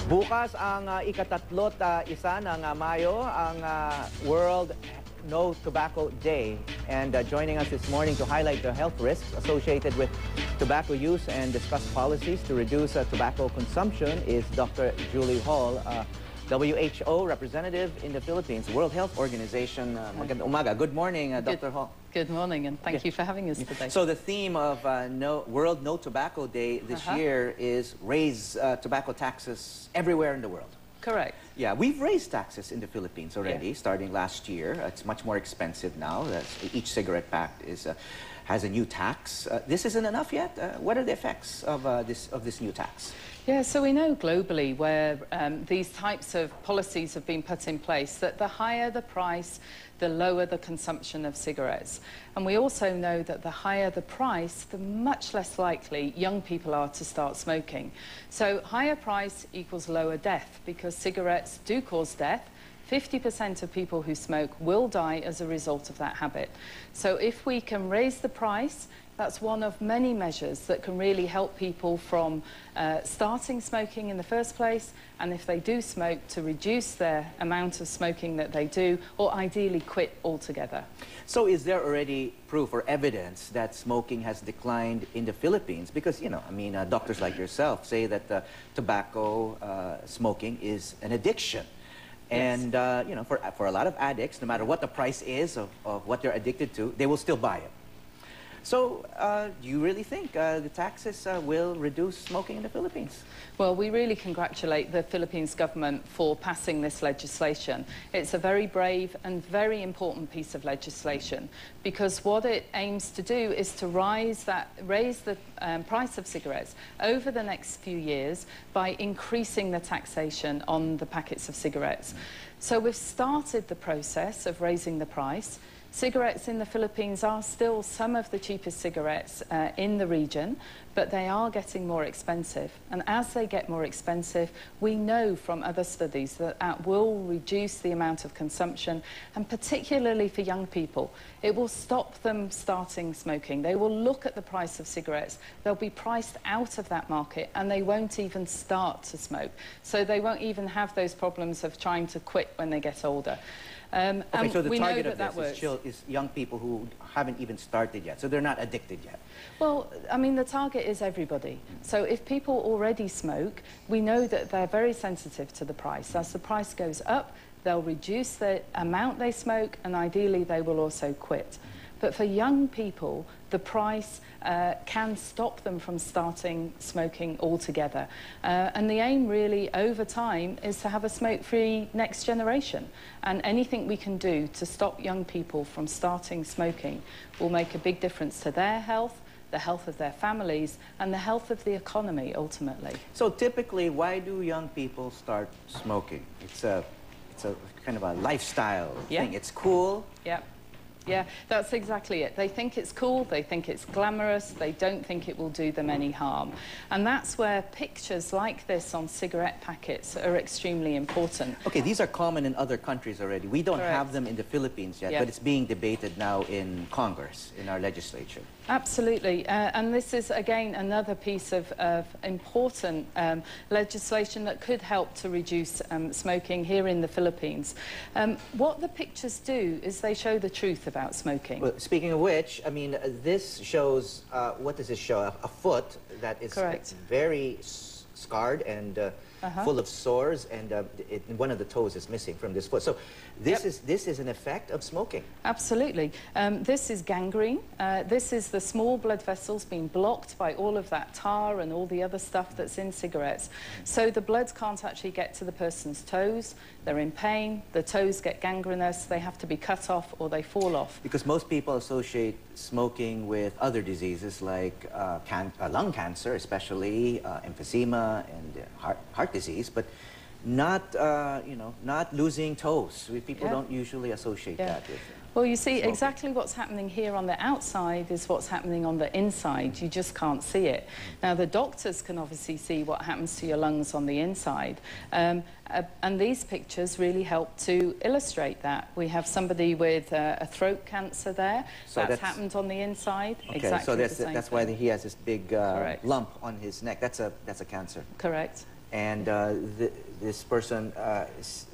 Bukas ang ikatatlot isa ng Mayo, ang World No Tobacco Day. And joining us this morning to highlight the health risks associated with tobacco use and discuss policies to reduce tobacco consumption is Dr. Julie Hall, WHO representative in the Philippines, World Health Organization. Magandang umaga. Good morning, Dr. Hall. Good morning, and thank you for having us today. So the theme of World No Tobacco Day this year is raise tobacco taxes everywhere in the world. Correct. Yeah, we've raised taxes in the Philippines already, starting last year. It's much more expensive now. Each cigarette pack has a new tax. This isn't enough yet. What are the effects of this new tax? Yeah, so we know globally where these types of policies have been put in place that the higher the price, the lower the consumption of cigarettes. And we also know that the higher the price, the much less likely young people are to start smoking. So higher price equals lower death, because cigarettes do cause death. 50% of people who smoke will die as a result of that habit. So if we can raise the price, that's one of many measures that can really help people from starting smoking in the first place, and if they do smoke, to reduce their amount of smoking that they do, or ideally quit altogether. So is there already proof or evidence that smoking has declined in the Philippines? Because, you know, I mean, doctors like yourself say that tobacco smoking is an addiction. And, you know, for a lot of addicts, no matter what the price is of what they're addicted to, they will still buy it. So, do you really think the taxes will reduce smoking in the Philippines? Well, we really congratulate the Philippines government for passing this legislation. It's a very brave and very important piece of legislation, because what it aims to do is to raise the price of cigarettes over the next few years by increasing the taxation on the packets of cigarettes. So we've started the process of raising the price. Cigarettes in the Philippines are still some of the cheapest cigarettes in the region, but they are getting more expensive. And as they get more expensive, we know from other studies that that will reduce the amount of consumption, and particularly for young people, it will stop them starting smoking. They will look at the price of cigarettes, they'll be priced out of that market, and they won't even start to smoke. So they won't even have those problems of trying to quit when they get older. Okay, so the we target know of that this is young people who haven't even started yet, so they're not addicted yet. Well, I mean, the target is everybody. So if people already smoke, we know that they're very sensitive to the price. As the price goes up, they'll reduce the amount they smoke, and ideally they will also quit. But for young people, the price can stop them from starting smoking altogether. And the aim really over time is to have a smoke-free next generation. And anything we can do to stop young people from starting smoking will make a big difference to their health, the health of their families, and the health of the economy ultimately. So typically, why do young people start smoking? It's a kind of a lifestyle thing. It's cool. Yep. Yeah, that's exactly it. They think it's cool, they think it's glamorous, they don't think it will do them any harm. And that's where pictures like this on cigarette packets are extremely important. Okay, these are common in other countries already. We don't have them in the Philippines yet, but it's being debated now in Congress, in our legislature. Absolutely. And this is, again, another piece of important legislation that could help to reduce smoking here in the Philippines. What the pictures do is they show the truth about smoking. Well, speaking of which, I mean, this shows, what does this show? A foot that is very scarred and full of sores, and one of the toes is missing from this foot. So this is an effect of smoking. Absolutely. This is gangrene. This is the small blood vessels being blocked by all of that tar and all the other stuff that's in cigarettes. So the blood can't actually get to the person's toes. They're in pain. The toes get gangrenous. They have to be cut off or they fall off. Because most people associate smoking with other diseases like lung cancer, especially emphysema and heart disease, but not, you know, not losing toes. People don't usually associate that with Well, you see, exactly what's happening here on the outside is what's happening on the inside. You just can't see it. Now, the doctors can obviously see what happens to your lungs on the inside. And these pictures really help to illustrate that. We have somebody with a throat cancer there. So that's happened on the inside. Okay, exactly so that's why he has this big lump on his neck. That's a cancer. Correct. and this person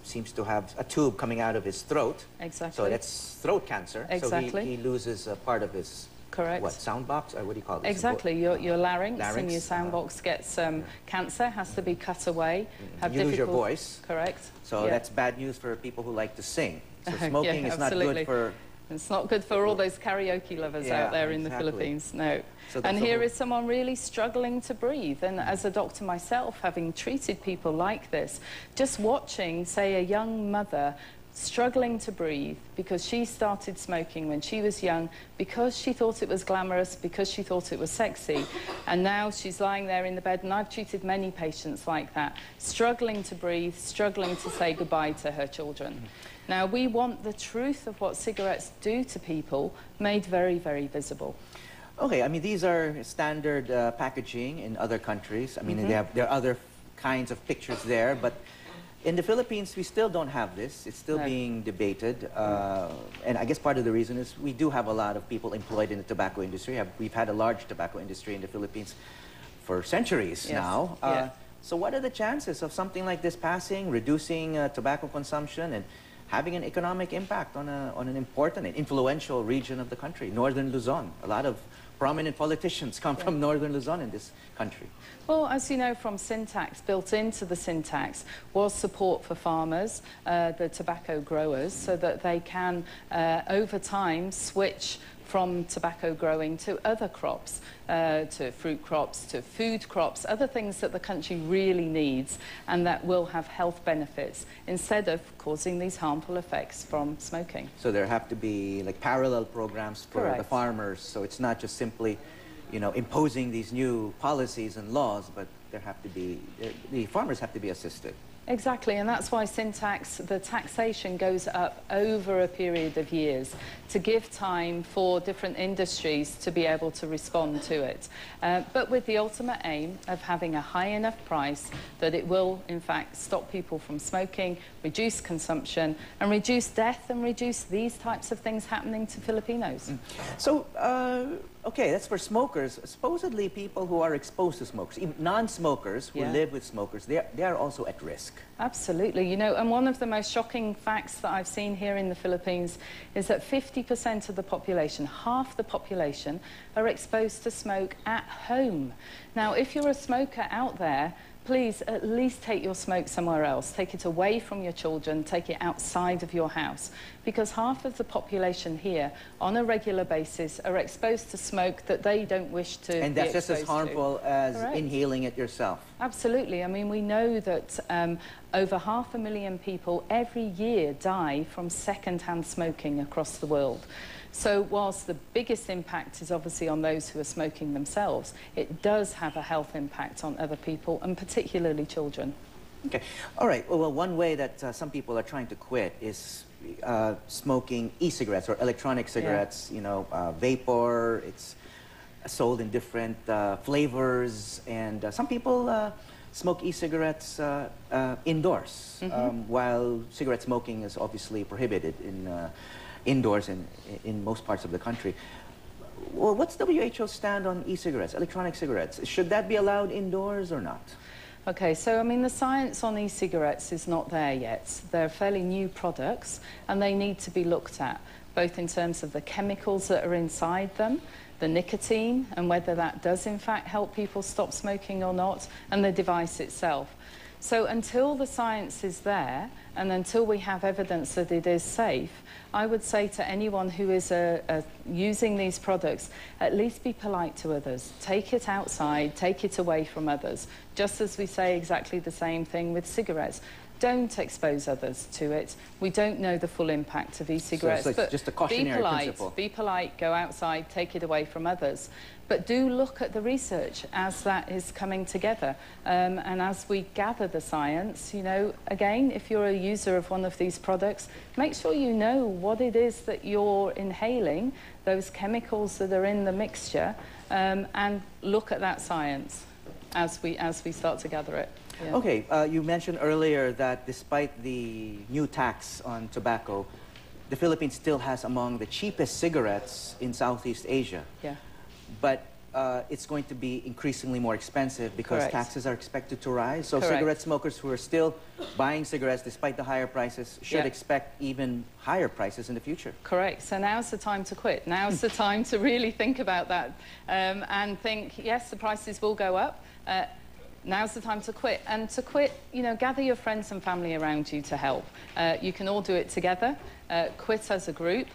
seems to have a tube coming out of his throat. Exactly. So that's throat cancer. Exactly. So he loses a part of his... Correct. What, sound box? Or what do you call it? Exactly. Your larynx and your sound box gets cancer, has to be cut away. You lose your voice. Correct. So that's bad news for people who like to sing. So smoking is not good for... It's not good for all those karaoke lovers out there in the Philippines, no. So and here is someone really struggling to breathe. And as a doctor myself, having treated people like this, just watching, say, a young mother struggling to breathe because she started smoking when she was young, because she thought it was glamorous, because she thought it was sexy, and now she's lying there in the bed, and I've treated many patients like that, struggling to breathe, struggling to say goodbye to her children. Now, we want the truth of what cigarettes do to people made very, very visible. Okay, I mean, these are standard packaging in other countries. I mean, there are other kinds of pictures there, but in the Philippines, we still don't have this. It's still being debated. And I guess part of the reason is we do have a lot of people employed in the tobacco industry. We've had a large tobacco industry in the Philippines for centuries now. So what are the chances of something like this passing, reducing tobacco consumption, and having an economic impact on an important and influential region of the country, Northern Luzon? A lot of prominent politicians come from Northern Luzon in this country. Well, as you know from syntax, built into the syntax was support for farmers, the tobacco growers, so that they can, over time, switch from tobacco growing to other crops, to fruit crops, to food crops, other things that the country really needs and that will have health benefits instead of causing these harmful effects from smoking. So there have to be like parallel programs for the farmers, so it's not just simply, you know, imposing these new policies and laws, but there have to be, the farmers have to be assisted. Exactly, and that's why syntax, the taxation goes up over a period of years to give time for different industries to be able to respond to it. But with the ultimate aim of having a high enough price that it will, in fact, stop people from smoking, reduce consumption, and reduce death, and reduce these types of things happening to Filipinos. So, okay, that's for smokers. Supposedly, people who are exposed to smokers, even non-smokers who live with smokers, they are also at risk. Absolutely. You know, and one of the most shocking facts that I've seen here in the Philippines is that 50% of the population, half the population, are exposed to smoke at home. Now, if you're a smoker out there, please at least take your smoke somewhere else. Take it away from your children, take it outside of your house. Because half of the population here, on a regular basis, are exposed to smoke that they don't wish to be exposed to. And that's just as harmful as inhaling it yourself. Absolutely. I mean, we know that over 500,000 people every year die from second-hand smoking across the world. So whilst the biggest impact is obviously on those who are smoking themselves, it does have a health impact on other people, and particularly children. Okay. All right. Well, one way that some people are trying to quit is smoking e-cigarettes or electronic cigarettes, you know, vapor. It's sold in different flavors, and some people smoke e-cigarettes indoors, while cigarette smoking is obviously prohibited in indoors in most parts of the country. Well, what's WHO's stand on e-cigarettes, electronic cigarettes? Should that be allowed indoors or not? Okay, so I mean the science on e-cigarettes is not there yet. They're fairly new products and they need to be looked at, both in terms of the chemicals that are inside them, the nicotine, and whether that does in fact help people stop smoking or not, and the device itself. So until the science is there, and until we have evidence that it is safe, I would say to anyone who is using these products, at least be polite to others. Take it outside, take it away from others. Just as we say exactly the same thing with cigarettes. Don't expose others to it. We don't know the full impact of e-cigarettes. So it's just a cautionary principle. Be polite, go outside, take it away from others. But do look at the research as that is coming together. And as we gather the science, you know, again, if you're a user of one of these products, make sure you know what it is that you're inhaling, those chemicals that are in the mixture, and look at that science as we start to gather it. Yeah. Okay, you mentioned earlier that despite the new tax on tobacco, the Philippines still has among the cheapest cigarettes in Southeast Asia. Yeah. But it's going to be increasingly more expensive because Correct. taxes are expected to rise. So Correct. cigarette smokers who are still buying cigarettes despite the higher prices should Yeah. expect even higher prices in the future. Correct. So now's the time to quit. Now's the time to really think about that and think, yes, the prices will go up. Now's the time to quit. And to quit, you know, gather your friends and family around you to help. You can all do it together. Quit as a group.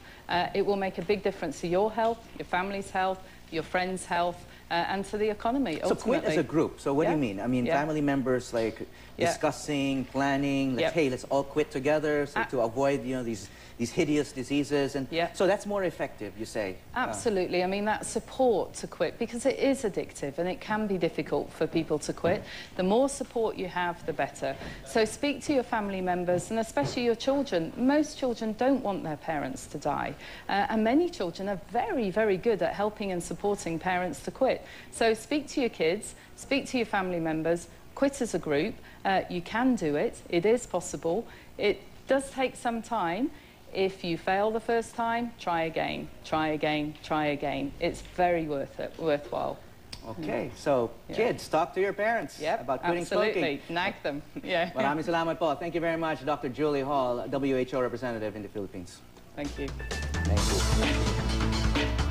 It will make a big difference to your health, your family's health, your friends' health, and to the economy, So quit as a group. So what do you mean? I mean, family members like discussing, planning, like, hey, let's all quit together so to avoid, you know, these hideous diseases. And so that's more effective, you say? Absolutely. I mean, that support to quit, because it is addictive and it can be difficult for people to quit. The more support you have, the better. So speak to your family members and especially your children. Most children don't want their parents to die. And many children are very, very good at helping and supporting parents to quit. So speak to your kids, speak to your family members, quit as a group. You can do it. It is possible. It does take some time. If you fail the first time, try again, try again, try again. It's very worthwhile. Okay, so kids, talk to your parents about quitting smoking. Absolutely, nag them. Maraming salamat po. Thank you very much, Dr. Julie Hall, WHO representative in the Philippines. Thank you. Thank you.